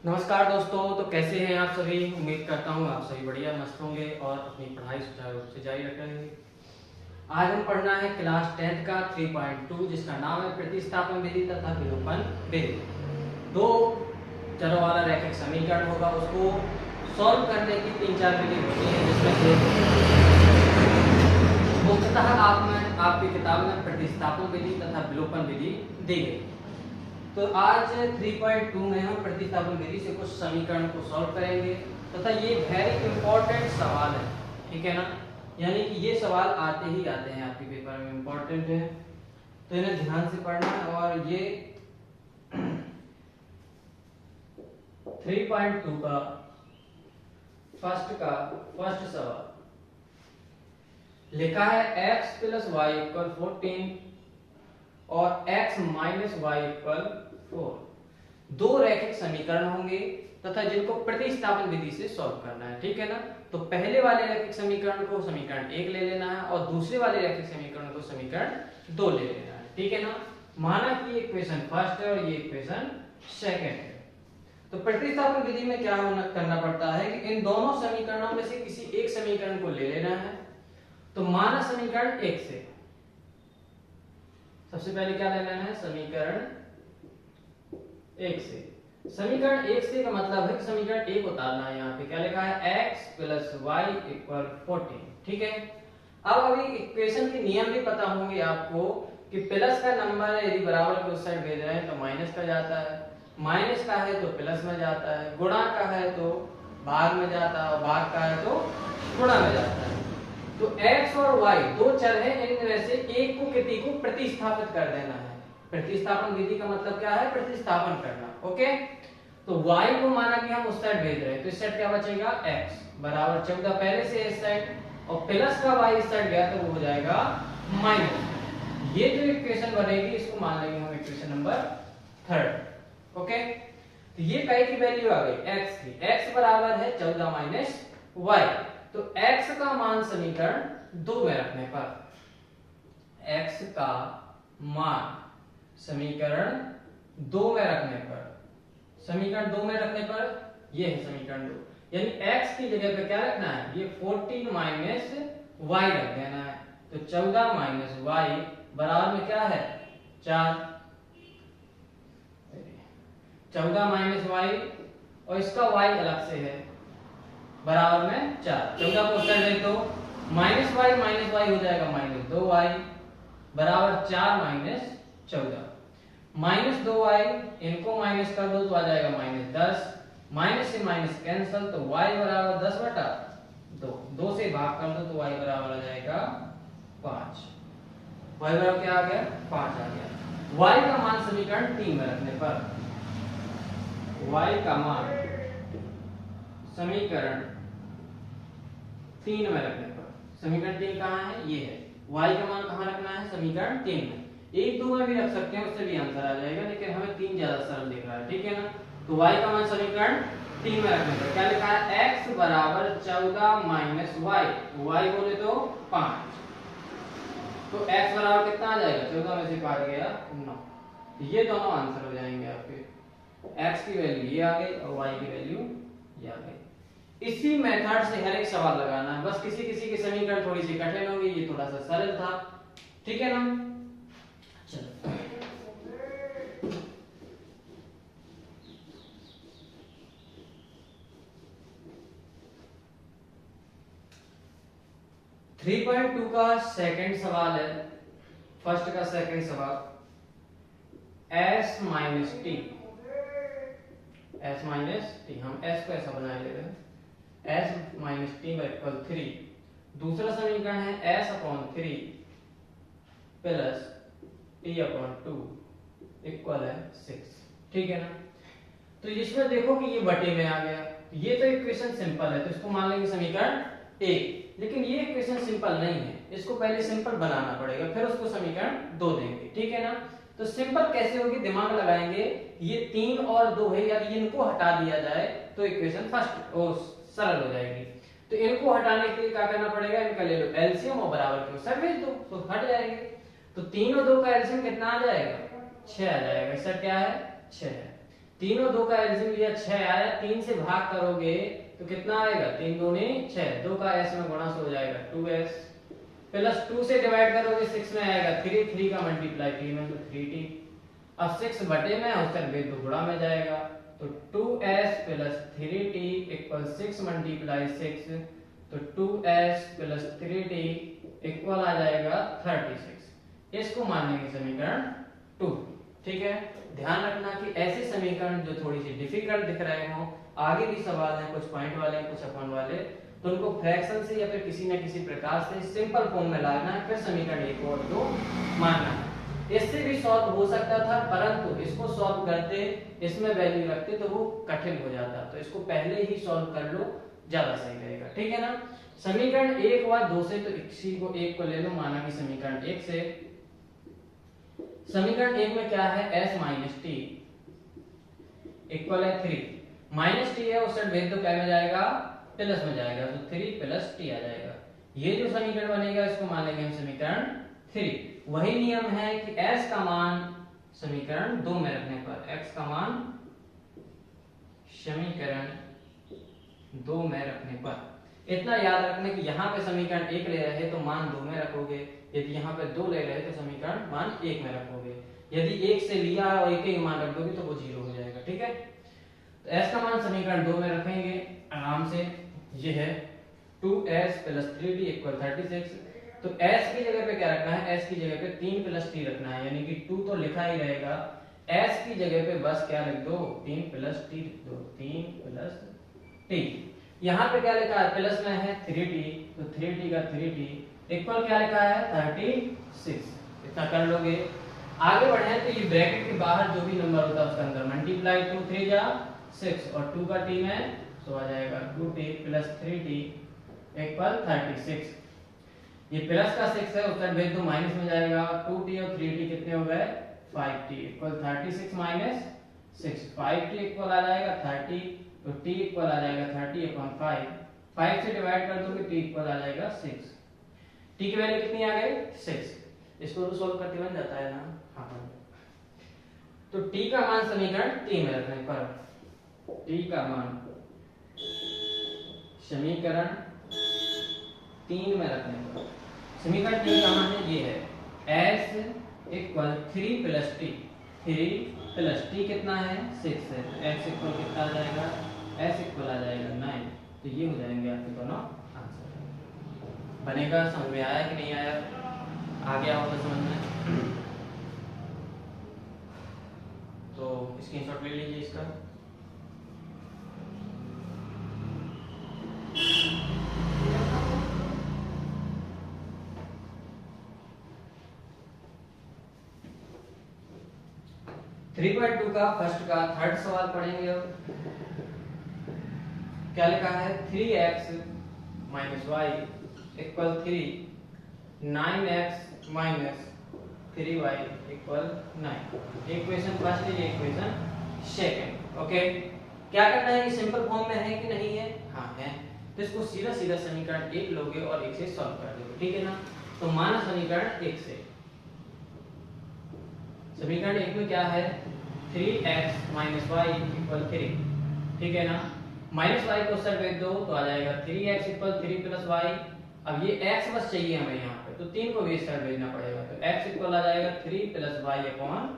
नमस्कार दोस्तों। तो कैसे हैं आप सभी। उम्मीद करता हूँ आप सभी बढ़िया मस्त होंगे और अपनी पढ़ाई सुचारू रूप से जारी रखेंगे। आज हम पढ़ना है क्लास 10 का 3.2 जिसका नाम है प्रतिस्थापन विधि तथा विलोपन विधि। दो चरों वाला रैखिक समीकरण होगा, उसको सॉल्व करने की 3-4 विधि होती है, जिसमें से मुख्यतः आपकी किताब में प्रतिस्थापन विधि तथा विलोपन विधि दी गई। तो आज 3.2 में हम प्रतिस्थापन विधि से कुछ समीकरण को सॉल्व करेंगे तथा ये वेरी इंपॉर्टेंट सवाल है, ठीक है ना। यानी कि ये सवाल आते ही आते हैं आपके पेपर में, इंपॉर्टेंट है, तो इन्हें ध्यान से पढ़ना है। और ये 3.2 का फर्स्ट सवाल लिखा है x प्लस वाई इक्वल 14 और x माइनस वाई इक्वल 4। दो रैखिक समीकरण होंगे तथा जिनको प्रतिस्थापन विधि से सॉल्व करना है, ठीक है ना। तो पहले वाले रैखिक समीकरण को समीकरण 1 ले लेना है और दूसरे वाले रैखिक समीकरण को समीकरण 2 ले लेना है, ठीक है ना। माना कि ये इक्वेशन फर्स्ट है और ये इक्वेशन सेकंड है। तो प्रतिस्थापन विधि में क्या करना पड़ता है कि इन दोनों समीकरणों में से किसी एक समीकरण को ले लेना है। तो माना समीकरण 1 से सबसे पहले क्या ले लेना है, समीकरण 1 से। समीकरण 1 से का मतलब है कि समीकरण 1 उतारना है। यहाँ पे क्या लिखा है, x प्लस वाई इक्वल 14, ठीक है। अब अभी इक्वेशन के नियम भी पता होंगे आपको कि प्लस का नंबर है, यदि बराबर को उस साइड भेज रहे हैं तो माइनस का जाता है, माइनस का है तो प्लस में जाता है, गुणा का है तो भाग में जाता है और भाग का है तो गुणा में जाता है। तो x और y दो चर हैं, इनमें से एक को किसी को प्रतिस्थापित कर देना है। प्रतिस्थापन विधि का मतलब क्या है, प्रतिस्थापन करना, ओके। तो y को माना कि हम उस साइड भेज रहे हैं, तो इस साइड क्या बचेगा, x बराबर 14 पहले से इस साइड और प्लस का y इस साइड गया तो वो हो जाएगा माइनस। ये जो इक्वेशन बनेगी इसको मान लेंगे हम इक्वेशन नंबर 3, ओके। तो ये कई की वैल्यू आ गई x की, x बराबर है 14 माइनस y। तो x का मान समीकरण 2 में रखने पर, x का मान समीकरण 2 में रखने पर, समीकरण 2 में रखने पर ये है समीकरण 2, यानी x की जगह पे क्या रखना है, ये 14 माइनस y रख देना है। तो 14 माइनस y बराबर में क्या है 4, 14 माइनस y और इसका y अलग से है बराबर में 4। 14 को उधर ले तो माइनस y हो जाएगा माइनस 2y बराबर 4 माइनस 14। माइनस 2y इनको माइनस कर दो तो आ जाएगा माइनस 10, माइनस से माइनस कैंसिल, तो y बराबर 10 बटा 2, 2 से भाग कर दो तो y बराबर आ जाएगा 5। y बराबर क्या आ गया, 5 आ गया। y का मान समीकरण 3 में रखने पर, y का मान समीकरण 3 में रखने पर, समीकरण 3 कहाँ है, ये है। y का मान कहाँ रखना है, समीकरण 3 में। 1-2 में भी रख सकते हैं, उससे भी आंसर आ जाएगा, लेकिन हमें 3 ज्यादा सरल दिख रहा है, ठीक है ना। तो y का मान समीकरण 3 में रखने पर क्या लिखा है, x बराबर 14 माइनस y बोले तो 5। तो x बराबर कितना आ जाएगा, 14 में से 5 गया 9। ये दोनों आंसर हो जाएंगे आपके। x की वैल्यू ये आ गई और y की वैल्यू ये आ गई। इसी मेथड से हर एक सवाल लगाना है, बस किसी किसी के समीकरण थोड़ी सी कठिन होंगे, ये थोड़ा सा सरल था, ठीक है ना। चलो 3.2 का सेकंड सवाल है, फर्स्ट का सेकंड सवाल, s माइनस टी, हम s को ऐसा बना ले रहे हैं, s माइनस टी इक्वल 3। दूसरा समीकरण है s upon 3 plus T upon 2 equal है 6, ठीक है ना। तो इसमें देखो कि ये बटे में आ गया, ये तो इक्वेशन सिंपल है तो इसको मान लेंगे समीकरण 1। लेकिन ये इक्वेशन सिंपल नहीं है, इसको पहले सिंपल बनाना पड़ेगा, फिर उसको समीकरण 2 देंगे, ठीक है ना। तो सिंपल कैसे होगी, दिमाग लगाएंगे, ये 3 और 2 है, यदि इनको हटा दिया जाए तो इक्वेशन फर्स्ट सरल हो जाएगी। तो इनको हटाने के लिए क्या करना पड़ेगा, इनका ले लो एलसीएम और बराबर के सब भेज दो तो हट जाएंगे। तो 3 और 2 का एलसीएम कितना आ जाएगा, 6 आ जाएगा। सर क्या है, 6 है। तीनों दो का एलसीएम लिया 6 आया, 3 से भाग करोगे तो कितना आएगा, 3 दूनी 6, 2 का s में गुणा से हो जाएगा 2s, प्लस 2 से डिवाइड करोगे 6 में आएगा 3, 3 का मल्टीप्लाई t में तो 3t। अब 6 बटे में और उसका डिवाइड तो गुणा में जाएगा, तो 2s plus 3t equal 6 multiply 6, तो 2s प्लस 3t इक्वल आ जाएगा 36। इसको मान लेंगे समीकरण 2। ठीक है, ध्यान रखना कि ऐसे समीकरण जो थोड़ी सी डिफिकल्ट दिख रहे हो, आगे भी सवाल हैं कुछ पॉइंट वाले कुछ अपन वाले, तो उनको फ्रैक्शन से या फिर किसी न किसी प्रकार से सिंपल फॉर्म में लाना है, फिर समीकरण 1 और 2 मानना है। इससे भी सॉल्व हो सकता था, परंतु इसको सॉल्व करते इसमें वैल्यू रखते तो वो कठिन हो जाता, तो इसको पहले ही सॉल्व कर लो, ज्यादा सही रहेगा। ठीक है ना, समीकरण 1 व 2 से, तो इसी को 1 को ले लो, माना कि समीकरण 1 से, समीकरण 1 में क्या है, s माइनस टी इक्वल है 3, माइनस टी है उस साइड भेज दो, क्या में जाएगा, प्लस में जाएगा, तो 3 प्लस टी आ जाएगा। ये जो समीकरण बनेगा इसको मान लेंगे हम समीकरण 3। वही नियम है कि s का मान समीकरण 2 में रखने पर, x का मान समीकरण 2 में रखने पर, इतना याद रखना कि यहाँ पे समीकरण 1 ले रहे तो मान 2 में रखोगे, यदि यहाँ पे 2 ले रहे तो समीकरण मान 1 में रखोगे, यदि 1 से लिया और 1 ही मान रख दोगे तो वो 0 हो जाएगा। ठीक है, तो s का मान समीकरण 2 में रखेंगे आराम से, ये है 2s प्लस 3t इक्वल 36। तो s की जगह पे क्या रखना है, s की जगह पे 3 प्लस t रखना है, यानी कि 2 तो लिखा ही रहेगा, s की जगह पे बस क्या लिख दो, 3 प्लस t लिख दो, 3 प्लस t। यहाँ पे क्या लिखा है, प्लस में है 3t, तो 3t का 3t इक्वल क्या लिखा है 36। इतना कर लोगे, आगे बढ़े तो ये ब्रैकेट के बाहर जो भी नंबर होता है उसके अंदर मल्टीप्लाई, 2 3 जा 6 और 2 का t में तो आ जाएगा 2t प्लस 3t इक्वल 36। ये प्लस का 6 है उसका भेज दो, माइनस में जाएगा, 2t और 3t कितने हो गए 5t equal 36 minus 6, 5t equal आ जाएगा 30, तो t इक्वल आ जाएगा 30/5, 5 से डिवाइड कर दोगे t इक्वल आ जाएगा 6। t की वैल्यू कितनी आ गई 6, इसको तो सॉल्व करके बन जाता है ना, हाँ। तो t का मान समीकरण 3 में रखने पर, t का मान समीकरण 3 में रखने पर, समीकरण 3 का मान है ये है s equal 3 plus t, 3 plus t कितना है 6 है, तो x इक्वल कितना आ जाएगा, s इक्वल आ जाएगा 9। तो ये हो जाएंगे आपके दोनों आंसर। बनेगा, समझ में आया कि नहीं आया, आ गया होगा समझ में, तो स्क्रीनशॉट ले लीजिए इसका। थ्री पॉइंट 2 का फर्स्ट का थर्ड सवाल पढ़ेंगे। अब क्या लिखा है, 3x minus Y equal 3, 9x minus 3y equal 9। Equation first है, इक्वेशन सेकंड। ओके, क्या करना है, ये सिंपल फॉर्म में है कि नहीं है, हाँ है, तो इसको सीधा सीधा समीकरण 1 लोगे और 1 से सॉल्व कर दोगे। ठीक है ना, तो माना समीकरण 1 से, समीकरण 1 में क्या है, 3x माइनस वाई इक्वल 3। ठीक है ना, माइनस वाई को सर भेज दो तो आ जाएगा 3x इक्वल 3 प्लस वाई। अब ये x बस चाहिए हमें यहाँ पे, तो 3 को भी इस साइड भेजना पड़ेगा, तो x इक्वल आ जाएगा 3 प्लस वाई अपॉन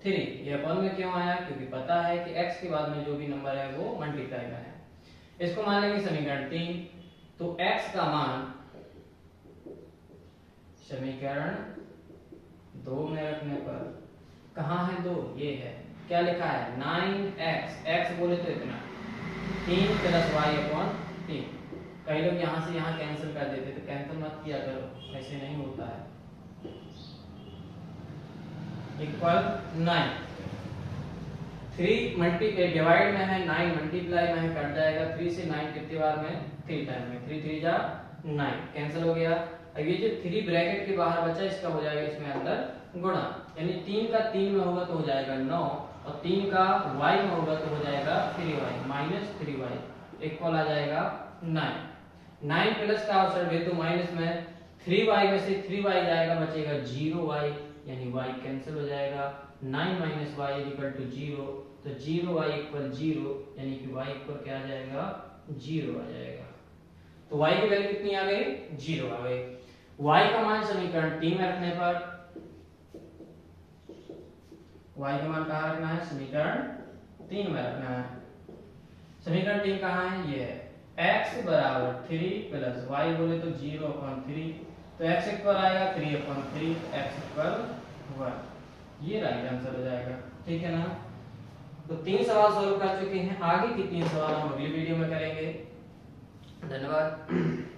3। ये अपॉन में क्यों आया, क्योंकि पता है कि x के बाद में जो भी नंबर है वो मल्टीप्लाई में है। इसको मान लेंगे समीकरण 3, तो x का मान समीकरण 2 में रखने पर, कहाँ है 2, ये है, क्या लिखा है 9x, x बोले तो इतना 3 प्लस वाई अपॉन 3। कई लोग यहाँ से यहाँ कैंसिल कर देते, तो कैंसिल मत किया करो, ऐसे नहीं होता है। इक्वल 9, 3 मल्टीप्लाई डिवाइड में है, 9 मल्टीप्लाई में है, कट जाएगा, 3 से 9 कितनी बार में, 3 टाइम में, 3 3 जा 9, कैंसिल हो गया। अब ये जो 3 ब्रैकेट के बाहर बचा इसका हो जाएगा इसमें अंदर गुणा, यानी 3 का 3 में होगा तो हो जाएगा 9, और 3 का y में होगा तो हो जाएगा 3y माइनस 3y इक्वल आ जाएगा 9। 9 प्लस का अवसर भेज दो माइनस में, 3y में से 3y जाएगा, बचेगा 0y, यानी y कैंसिल हो जाएगा। 9 माइनस वाई इक्वल टू 0, तो 0y इक्वल 0 यानी कि y इक्वल क्या आ जाएगा 0 आ जाएगा। तो y की वैल्यू कितनी आ गई 0 आ गई। y का मान समीकरण 3 में रखने पर y का मान कहाँ रखना है समीकरण 3 में रखना है। समीकरण 3 कहाँ है ये है x बराबर 3 प्लस y बोले तो 0/3, तो x इक्वल आएगा 3/3, x इक्वल 1, ये राइट आंसर हो जाएगा। ठीक है ना। तो 3 सवाल सॉल्व कर चुके हैं, आगे की 3 सवाल हम अगली वीडियो में करेंगे। धन्यवाद।